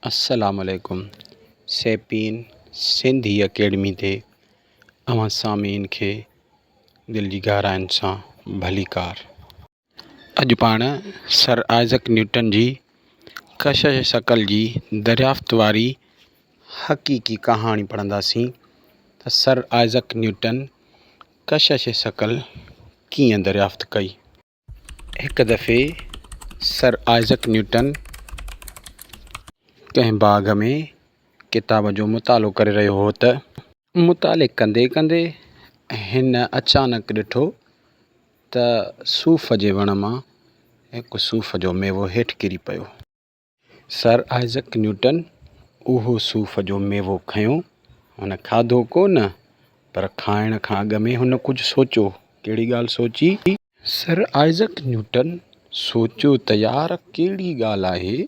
अस्सलामुअलैकुम सैपीन सिंधी अकेडमी ते अवां सामीन खे दिल जी गहराइन सां भलीकार। अॼु पाण सर आइज़क न्यूटन जी कशिश शकल जी दरियाफ़्त वारी हक़ीक़ी कहाणी पढ़ंदासीं त सर आइज़क न्यूटन कशिश शकल कीअं दरियाफ़्त कई। हिकु दफ़े सर आइज़क न्यूटन कंहिं बाग़ में किताब जो मुतालो करे रहियो हो त मुताले कंदे कंदे हिन अचानक ॾिठो त सूफ़ जे वण मां हिकु सूफ़ जो मेवो हेठि किरी पियो। सर आइज़क न्यूटन उहो सूफ़ जो मेवो खयो। हुन खाधो कोन, पर खाइण खां अॻु में हुन कुझु सोचियो। कहिड़ी ॻाल्हि सोची? सर आइज़क न्यूटन सोचियो त यार कहिड़ी ॻाल्हि आहे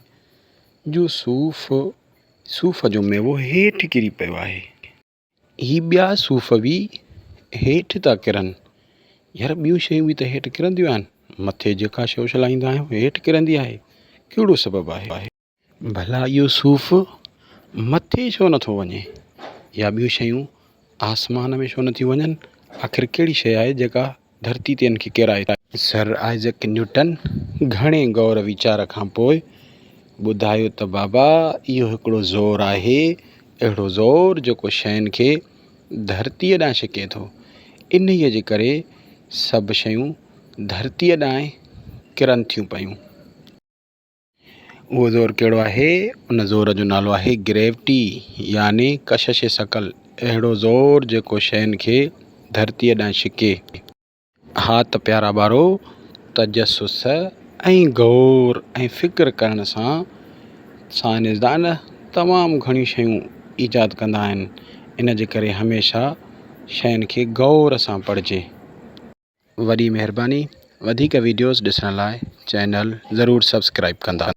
जो सूफ़ जो मेवो हेठि किरी पियो आहे। ही ॿिया सूफ़ बि हेठि था किरनि। यार ॿियूं शयूं बि त हेठि किरंदियूं आहिनि। मथे जेका शइ उछलाईंदा आहियूं हेठि किरंदी आहे। कहिड़ो सबबु आहे? भला इहो सूफ़ मथे छो नथो वञे, या ॿियूं शयूं आसमान में छो नथियूं वञनि? आख़िर कहिड़ी शइ आहे जेका धरती ते इनखे किराए? सर आइज़क न्यूटन घणे गौर वीचार खां पोइ ॿुधायो त बाबा इहो हिकिड़ो ज़ोर आहे, अहिड़ो ज़ोर जेको शयुनि खे धरतीअ ॾांहुं छिके थो। इन्हीअ जे करे सभु शयूं धरतीअ ॾांहुं किरनि थियूं पियूं। उहो ज़ोर कहिड़ो आहे? उन ज़ोर जो नालो आहे ग्रेविटी, यानी कशिश शकल। अहिड़ो ज़ोर जेको शयुनि खे धरतीअ ॾांहुं छिके। हा त प्यारा ॿारो, तजसुस ऐं गौर ऐं फ़िक्र करण सां साइंसदान तमामु घणियूं शयूं ईजाद कंदा आहिनि। इन जे करे हमेशह शयुनि खे गौर सां पढ़िजे। वॾी महिरबानी। वधीक वीडियोज़ ॾिसण लाइ चैनल ज़रूरु सब्सक्राइब कंदा।